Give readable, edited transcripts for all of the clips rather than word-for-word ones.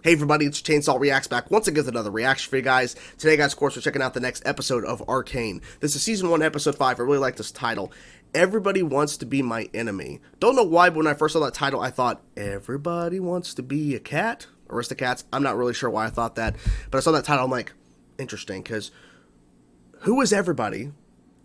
Hey everybody, it's Chainsaw Reacts back once again with another reaction for you guys. Today, guys, of course, we're checking out the next episode of Arcane. This is Season 1, Episode 5. I really like this title. Everybody Wants to Be My Enemy. Don't know why, but when I first saw that title, I thought, everybody wants to be a cat? Aristocats? I'm not really sure why I thought that. But I saw that title, I'm like, interesting, because who is everybody?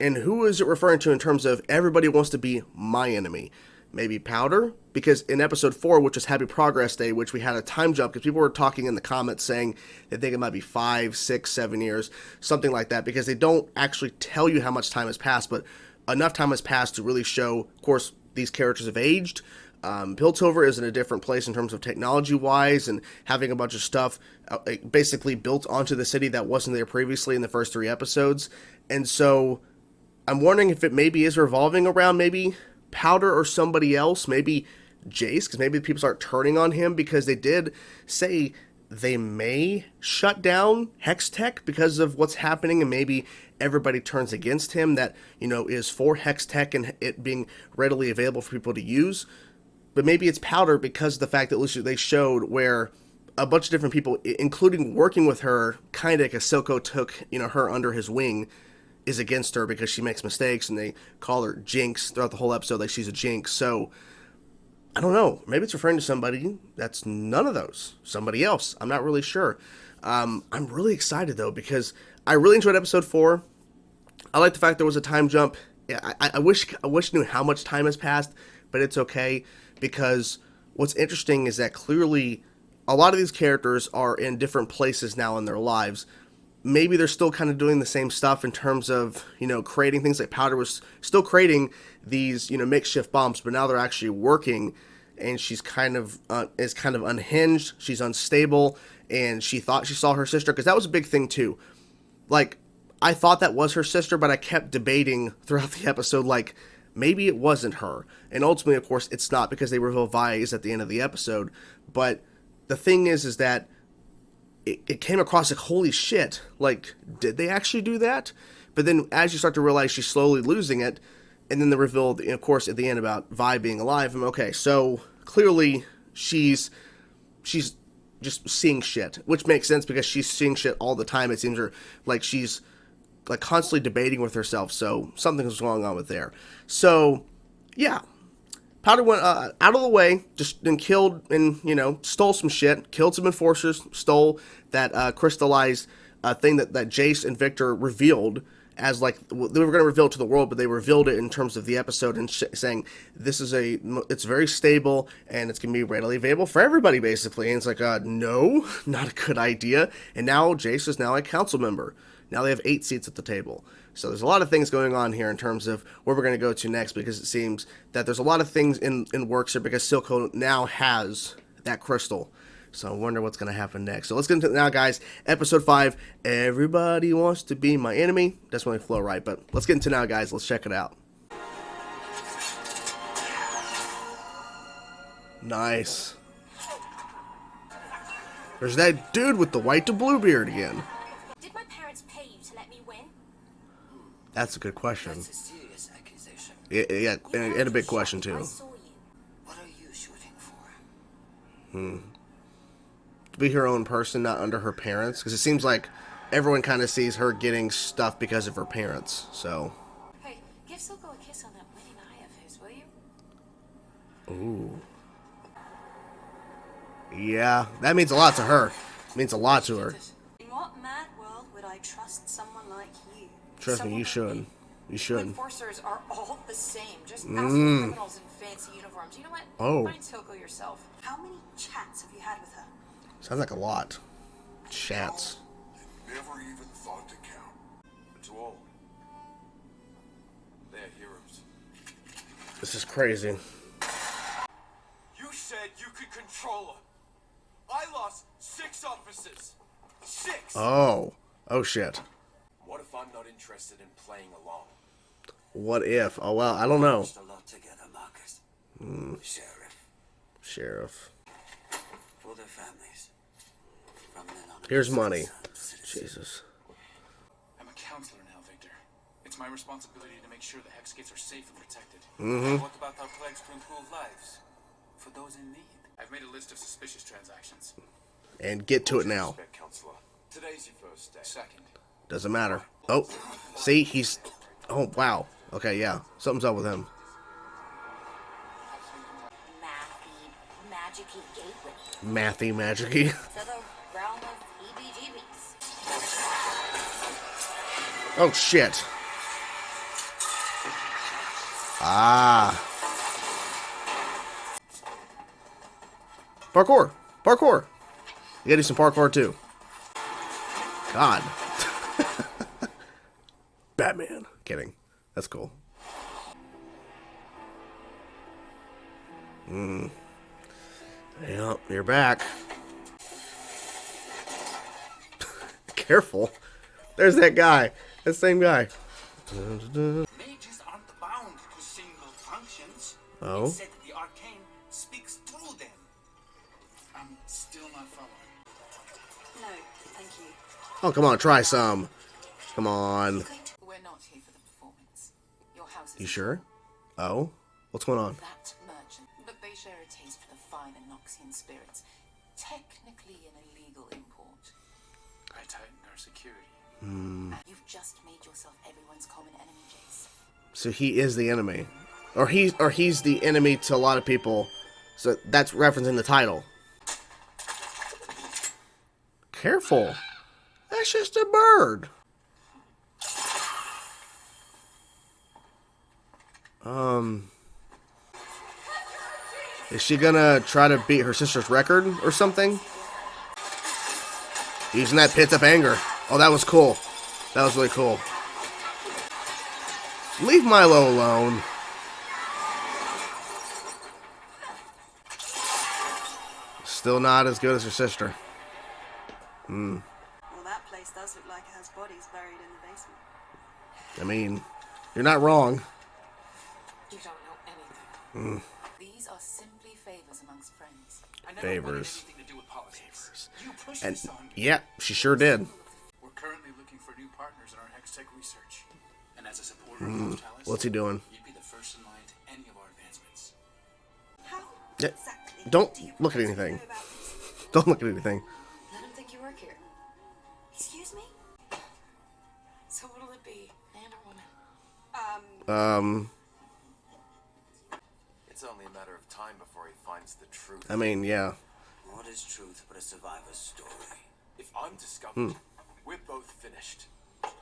And who is it referring to in terms of everybody wants to be my enemy? Maybe Powder? Because in episode 4, which was Happy Progress Day, which we had a time jump, because people were talking in the comments saying they think it might be 5, 6, 7 years, something like that, because they don't actually tell you how much time has passed, but enough time has passed to really show, of course, these characters have aged. Piltover is in a different place in terms of technology-wise and having a bunch of stuff basically built onto the city that wasn't there previously in the first 3 episodes. And so I'm wondering if it maybe is revolving around maybe Powder or somebody else, maybe Jayce, because maybe people start turning on him, because they did say they may shut down Hex Tech because of what's happening, and maybe everybody turns against him that, you know, is for Hex Tech and it being readily available for people to use. But maybe it's Powder because of the fact that they showed where a bunch of different people, including working with her, kind of because Silko took, you know, her under his wing, is against her because she makes mistakes, and they call her Jinx throughout the whole episode, like she's a Jinx. So I don't know, maybe it's referring to somebody that's none of those, somebody else. I'm not really sure. I'm really excited though, because I really enjoyed episode 4. I like the fact there was a time jump. I wish I knew how much time has passed, but it's okay, because what's interesting is that clearly a lot of these characters are in different places now in their lives. Maybe they're still kind of doing the same stuff in terms of, you know, creating things. Like Powder was still creating these, you know, makeshift bombs, but now they're actually working, and she's kind of unhinged. She's unstable, and she thought she saw her sister, because that was a big thing too. Like, I thought that was her sister, but I kept debating throughout the episode, like, maybe it wasn't her. And ultimately, of course, it's not, because they reveal Vi is at the end of the episode. But the thing is that it came across like, holy shit, like, did they actually do that? But then as you start to realize she's slowly losing it, and then the reveal, of course, at the end about Vi being alive, I'm okay, so clearly she's just seeing shit, which makes sense, because she's seeing shit all the time. It seems like she's like constantly debating with herself, so something's going on with there. So, yeah. Powder went out of the way, just then killed and, you know, stole some shit, killed some enforcers, stole that crystallized thing that Jayce and Viktor revealed as, like, they were going to reveal it to the world, but they revealed it in terms of the episode and saying this is it's very stable and it's going to be readily available for everybody, basically. And it's like, no, not a good idea. And now Jayce is now a council member. Now they have 8 seats at the table. So there's a lot of things going on here in terms of where we're going to go to next, because it seems that there's a lot of things in works here, because Silko now has that crystal. So I wonder what's going to happen next. So let's get into it now, guys. Episode 5, Everybody Wants to Be My Enemy. Doesn't really flow right, but let's get into it now, guys. Let's check it out. Nice. There's that dude with the white to blue beard again. Did my parents pay you to let me win? That's a good question. That's a serious accusation. Yeah, and a big question too. I saw you. What are you shooting for? To be her own person, not under her parents, because it seems like everyone kind of sees her getting stuff because of her parents. So. Hey, give Silko a kiss on that winning eye of his, will you? Ooh. Yeah, that means a lot to her. It means a lot to her. In what mad world would I trust someone like you? Trust me, you should. You should. Enforcers are all the same, just ask for criminals in fancy uniforms. You know what? Oh. Find Silko yourself. How many chats have you had with her? Sounds like a lot. Chats. I never even thought to count. But to all, they're heroes. This is crazy. You said you could control her. I lost 6 officers. 6! Oh shit. What if I'm not interested in playing along? What if? Oh, well, I don't know. Just a lot together, Marcus. Sheriff. For their families. From then on. Here's money. Jesus. I'm a counselor now, Viktor. It's my responsibility to make sure the Hex gates are safe and protected. What about our pledge to improve lives? For those in need? I've made a list of suspicious transactions. And get to it now. Counselor. Today's your first day. Second. Doesn't matter. Oh, see, he's... Oh, wow. Okay, yeah. Something's up with him. Mathy, magic-y gateway Mathy magic-y. to the realm of EBGBs. Oh, shit. Ah. Parkour. Parkour. You gotta do some parkour, too. God. Batman. Kidding. That's cool. Yeah, you're back. Careful. There's that guy. That same guy. Mages aren't bound to single functions. Oh. Instead, the arcane speaks through them. I'm still not following. No, thank you. Oh, come on. Try some. Come on. We're not here for the performance. Your house is You sure? Oh? What's going on? that merchant, but they share a taste for the fine and Noxian spirits. Technically an illegal import. I tightened our security. You've just made yourself everyone's common enemy, Jayce. So he is the enemy. Or he's the enemy to a lot of people. So that's referencing the title. Careful. That's just a bird. Is she gonna try to beat her sister's record or something? Using that pits up anger. Oh, that was cool. That was really cool. Leave Milo alone. Still not as good as her sister. Well, that place does look like it has bodies buried in the basement. I mean, you're not wrong. You don't know anything. These are simply favors amongst friends. I never Favors. wanted anything to do with politics. You pushed And this on me. yeah, she sure did. We're currently looking for new partners in our Hextech research. And as a supporter of Talis, What's he doing? you'd be the first in line to any of our advancements. How Yeah, exactly don't do you look at propose we anything. go about this? Don't look at anything. Let him think you work here. Excuse me? So what'll it be? Man or woman? It's only a matter of time before he finds the truth. I mean, yeah. What is truth but a survivor's story? If I'm discovered, we're both finished.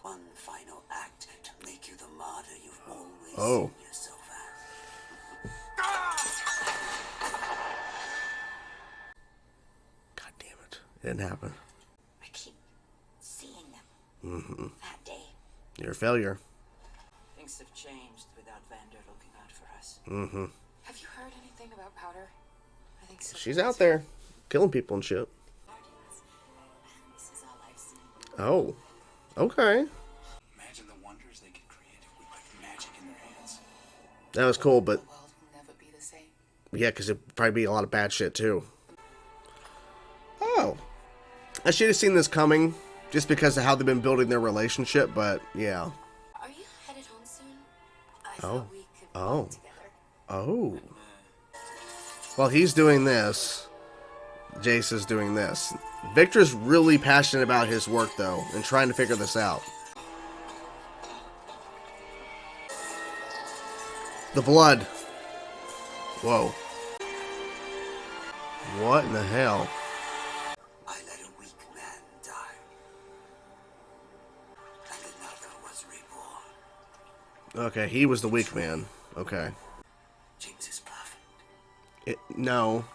One final act to make you the martyr you've always Oh. seen yourself God damn it. It didn't happen. I keep seeing them. That day. You're a failure. Things have changed without Vander looking out for us. Have you heard anything about Powder? I think so. She's out there killing people and shit. This is all I've seen. Oh. Okay. Imagine the wonders they could create if we put magic in their hands. That was cool, but The world will never be the same. yeah, because it'd probably be a lot of bad shit too. Oh. I should have seen this coming just because of how they've been building their relationship, but yeah. Are you headed home soon? I Oh. thought we could Oh. walk together. Oh. Well, he's doing this. Jayce is doing this. Victor's really passionate about his work, though, and trying to figure this out. The blood. Whoa. What in the hell? I let a weak man die. And another was reborn. Okay, he was the weak man. Okay. Jinx is perfect. No.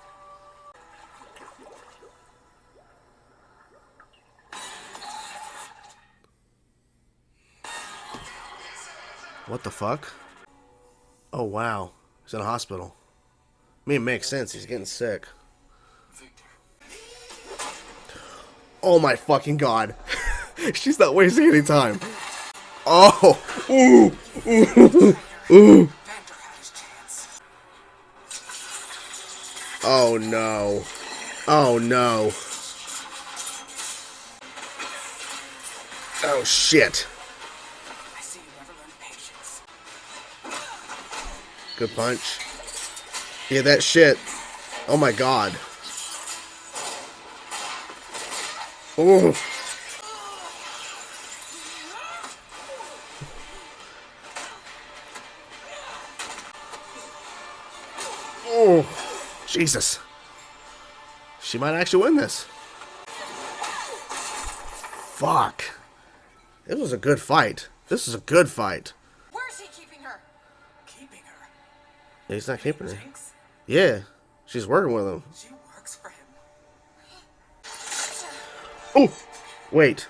What the fuck? Oh, wow. He's in a hospital. I mean, it makes sense. He's getting sick. Victor. Oh my fucking god. She's not wasting any time. Oh. Ooh. Ooh. Ooh. Vander had his chance. Oh no. Oh no. Oh shit. I see you never learned patience. Good punch. Yeah, that shit. Oh my god. Oh. Oh. Jesus. She might actually win this. Fuck. This was a good fight. This is a good fight. Where's he keeping her? Keeping her. He's not keeping her. Jinx? Yeah. She's working with him. She works for him. Oh. Wait.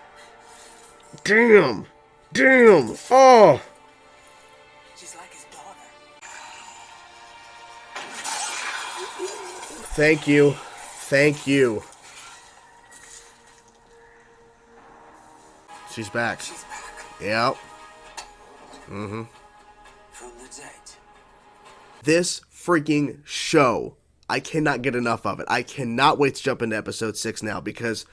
Damn. Damn. Oh. She's like his daughter. Thank you. Thank you. She's back. She's back. Yep. From the dead. This freaking show. I cannot get enough of it. I cannot wait to jump into episode 6 now because,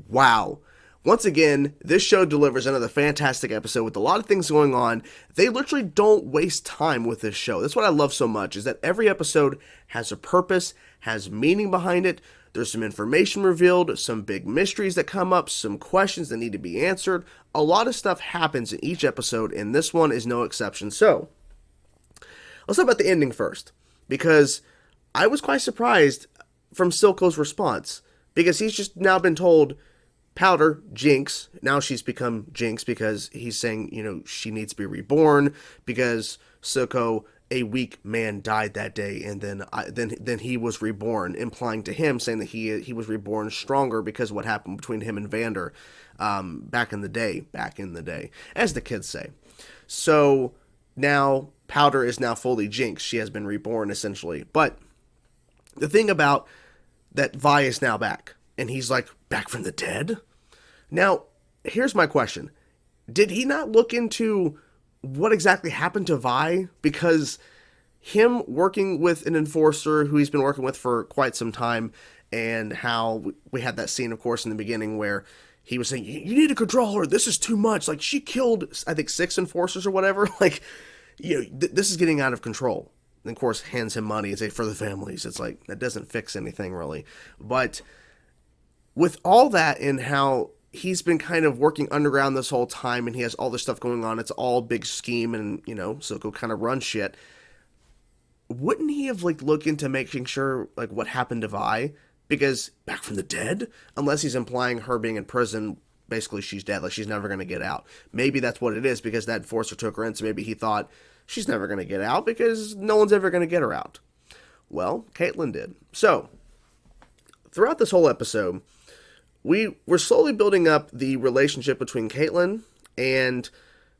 wow. Once again, this show delivers another fantastic episode with a lot of things going on. They literally don't waste time with this show. That's what I love so much, is that every episode has a purpose, has meaning behind it. There's some information revealed, some big mysteries that come up, some questions that need to be answered. A lot of stuff happens in each episode, and this one is no exception. So, let's talk about the ending first, because I was quite surprised from Silko's response, because he's just now been told, Powder, Jinx, now she's become Jinx because he's saying, you know, she needs to be reborn because Silko, a weak man, died that day, and then he was reborn, implying to him, saying that he was reborn stronger because of what happened between him and Vander back in the day, as the kids say. So now Powder is now fully Jinx. She has been reborn, essentially. But the thing about that, Vi is now back. And he's like, back from the dead? Now, here's my question. Did he not look into what exactly happened to Vi? Because him working with an enforcer who he's been working with for quite some time, and how we had that scene, of course, in the beginning where he was saying, you need to control her. This is too much. Like, she killed, I think, 6 enforcers or whatever. Like, you know, this is getting out of control. And, of course, hands him money and say, for the families. It's like, that doesn't fix anything, really. But with all that and how he's been kind of working underground this whole time and he has all this stuff going on, it's all big scheme and, you know, Silko kind of runs shit. Wouldn't he have, like, looked into making sure, like, what happened to Vi? Because back from the dead? Unless he's implying her being in prison, basically she's dead, like she's never going to get out. Maybe that's what it is, because that enforcer took her in, so maybe he thought she's never going to get out because no one's ever going to get her out. Well, Caitlyn did. So, throughout this whole episode, we're slowly building up the relationship between Caitlyn and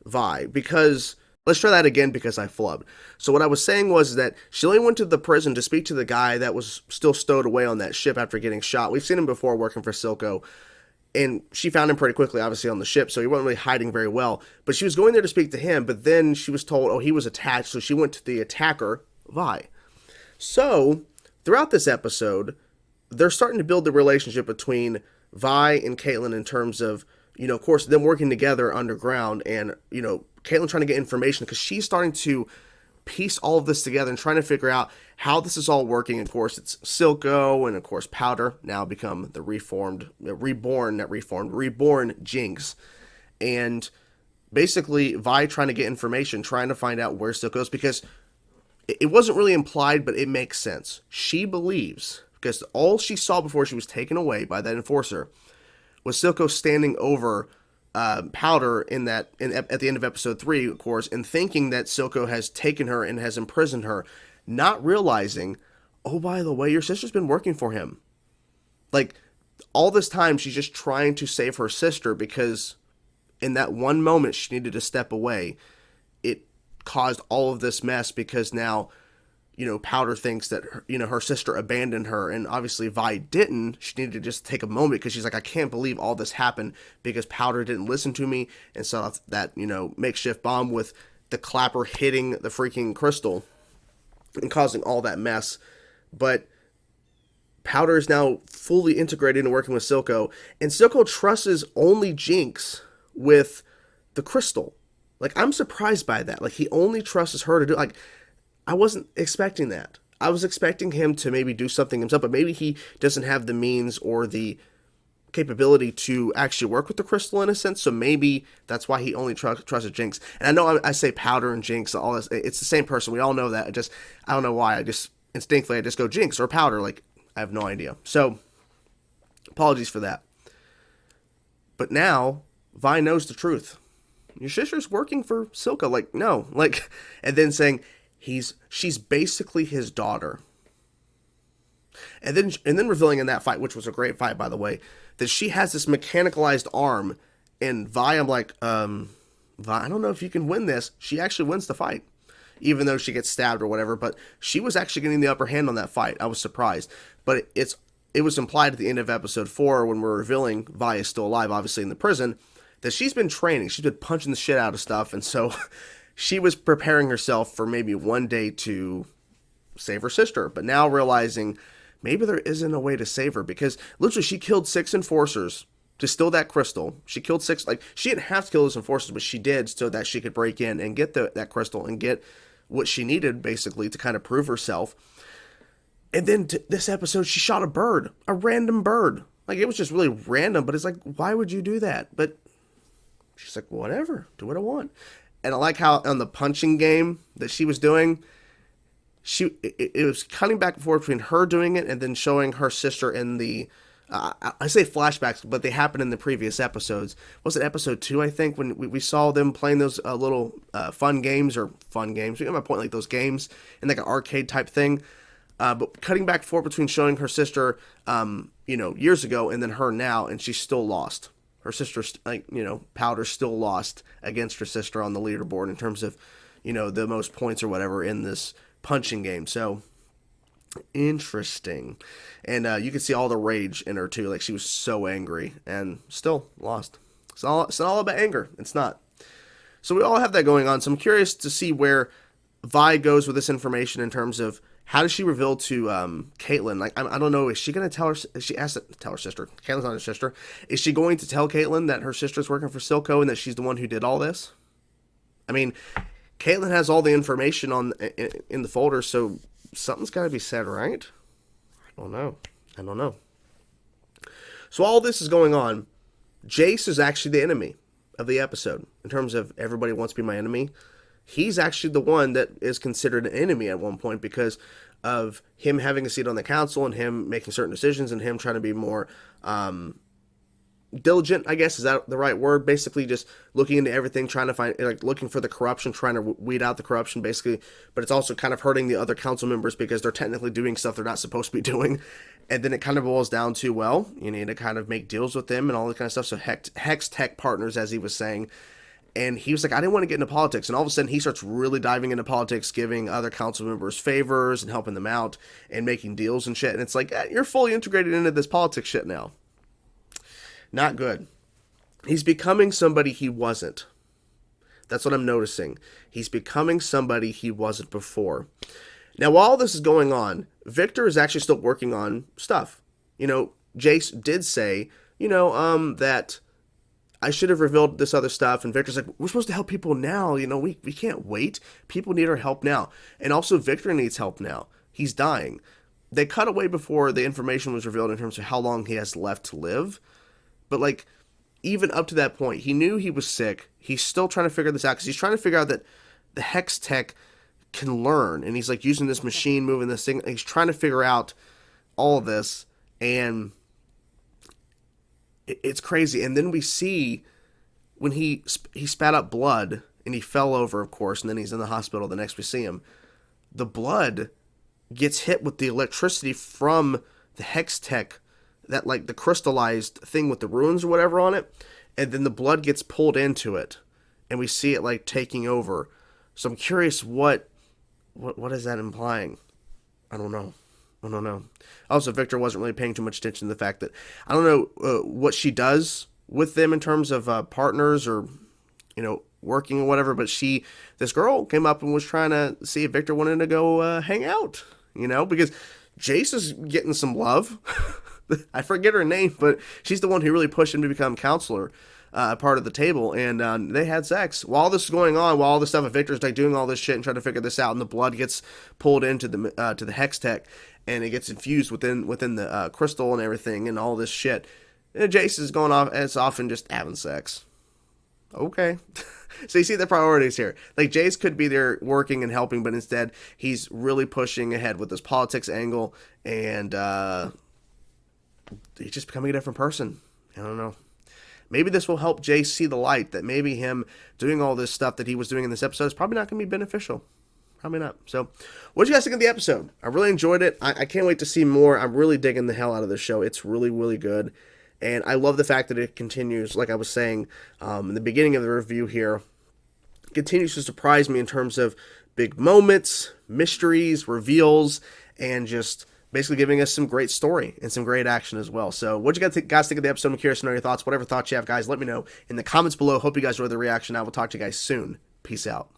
Vi, because, let's try that again because I flubbed. So what I was saying was that she only went to the prison to speak to the guy that was still stowed away on that ship after getting shot. We've seen him before working for Silko, and she found him pretty quickly, obviously, on the ship, so he wasn't really hiding very well. But she was going there to speak to him, but then she was told, oh, he was attacked, so she went to the attacker, Vi. So, throughout this episode, they're starting to build the relationship between Vi and Caitlyn in terms of, you know, of course, them working together underground and, you know, Caitlyn trying to get information because she's starting to piece all of this together and trying to figure out how this is all working. Of course, it's Silko and, of course, Powder now become the reborn Jinx. And basically, Vi trying to get information, trying to find out where Silko is, because it wasn't really implied, but it makes sense. She believes, because all she saw before she was taken away by that enforcer was Silko standing over Powder at the end of episode 3, of course, and thinking that Silko has taken her and has imprisoned her, not realizing, oh, by the way, your sister's been working for him. Like, all this time, she's just trying to save her sister, because in that one moment she needed to step away, it caused all of this mess, because now, you know, Powder thinks that, her sister abandoned her, and obviously Vi didn't. She needed to just take a moment, because she's like, I can't believe all this happened, because Powder didn't listen to me, and set off that, makeshift bomb with the clapper hitting the freaking crystal, and causing all that mess. But Powder is now fully integrated and working with Silko, and Silko trusts only Jinx with the crystal. Like, I'm surprised by that. Like, he only trusts her to do, like, I wasn't expecting that. I was expecting him to maybe do something himself, but maybe he doesn't have the means or the capability to actually work with the crystal in a sense, so maybe that's why he only trusted Jinx. And I know I say Powder and Jinx, all this, it's the same person, we all know that. I don't know why, I just instinctively go Jinx or Powder, like, I have no idea. So apologies for that. But now Vi knows the truth. Your sister's working for Silko. Like, no, like, and then saying she's basically his daughter. And then revealing in that fight, which was a great fight, by the way, that she has this mechanicalized arm. And Vi, I'm like, Vi, I don't know if you can win this. She actually wins the fight, even though she gets stabbed or whatever. But she was actually getting the upper hand on that fight. I was surprised. But it was implied at the end of episode 4 when we're revealing Vi is still alive, obviously in the prison, that she's been training. She's been punching the shit out of stuff. And so she was preparing herself for maybe one day to save her sister. But now realizing maybe there isn't a way to save her, because literally she killed 6 enforcers to steal that crystal. She killed 6, like, she didn't have to kill those enforcers, but she did so that she could break in and get that crystal and get what she needed, basically, to kind of prove herself. And then this episode, she shot a random bird. Like, it was just really random, but it's like, why would you do that? But she's like, whatever, do what I want. And I like how on the punching game that she was doing, it was cutting back and forth between her doing it and then showing her sister in the, I say flashbacks, but they happened in the previous episodes. Was it episode 2, I think, when we saw them playing those little fun games, you get my point, like those games in like an arcade type thing. But cutting back and forth between showing her sister, years ago and then her now, and she's still lost. Her sister's, Powder's still lost against her sister on the leaderboard in terms of, the most points or whatever in this punching game. So interesting. And you can see all the rage in her too. Like, she was so angry and still lost. It's not all about anger. It's not. So we all have that going on. So I'm curious to see where Vi goes with this information in terms of how does she reveal to Caitlyn? Like, I don't know. Is she going to tell her? She has to tell her sister. Caitlyn's not her sister. Is she going to tell Caitlyn that her sister's working for Silko and that she's the one who did all this? I mean, Caitlyn has all the information in the folder, so something's got to be said, right? I don't know. So all this is going on. Jayce is actually the enemy of the episode in terms of everybody wants to be my enemy. He's actually the one that is considered an enemy at one point because of him having a seat on the council and him making certain decisions and him trying to be more diligent, I guess. Is that the right word? Basically just looking into everything, trying to find, like, looking for the corruption, trying to weed out the corruption, basically. But it's also kind of hurting the other council members because they're technically doing stuff they're not supposed to be doing. And then it kind of boils down to, well, you need to kind of make deals with them and all that kind of stuff. So Hex Tech partners, as he was saying. And he was like, I didn't want to get into politics. And all of a sudden, he starts really diving into politics, giving other council members favors and helping them out and making deals and shit. And it's like, you're fully integrated into this politics shit now. Not good. He's becoming somebody he wasn't. That's what I'm noticing. He's becoming somebody he wasn't before. Now, while all this is going on, Viktor is actually still working on stuff. Jayce did say, that I should have revealed this other stuff. And Viktor's like, we're supposed to help people now. We can't wait. People need our help now. And also Viktor needs help now. He's dying. They cut away before the information was revealed in terms of how long he has left to live. But like, even up to that point, he knew he was sick. He's still trying to figure this out because he's trying to figure out that the Hex Tech can learn. And he's like using this machine, moving this thing. He's trying to figure out all of this. And it's crazy. And then we see when he spat out blood and he fell over, of course, and then he's in the hospital. The next we see him, the blood gets hit with the electricity from the Hex Tech, that like the crystallized thing with the runes or whatever on it. And then the blood gets pulled into it and we see it like taking over. So I'm curious what is that implying? I don't know. Also, Viktor wasn't really paying too much attention to the fact that, I don't know what she does with them in terms of partners or, working or whatever, but this girl came up and was trying to see if Viktor wanted to go hang out, because Jayce is getting some love. I forget her name, but she's the one who really pushed him to become counselor, part of the table, and they had sex. While this is going on, while all this stuff, Viktor's like doing all this shit and trying to figure this out, and the blood gets pulled into to the Hex Tech, and it gets infused within the crystal and everything and all this shit. And Jayce is going off as often just having sex. Okay. So you see the priorities here. Like, Jayce could be there working and helping, but instead he's really pushing ahead with this politics angle, and he's just becoming a different person. I don't know. Maybe this will help Jayce see the light, that maybe him doing all this stuff that he was doing in this episode is probably not going to be beneficial. Probably not. So, what did you guys think of the episode? I really enjoyed it. I can't wait to see more. I'm really digging the hell out of this show. It's really, really good. And I love the fact that it continues, like I was saying in the beginning of the review here, continues to surprise me in terms of big moments, mysteries, reveals, and just basically giving us some great story and some great action as well. So what you guys think of the episode? I'm curious to know your thoughts. Whatever thoughts you have, guys, let me know in the comments below. Hope you guys enjoyed the reaction. I will talk to you guys soon. Peace out.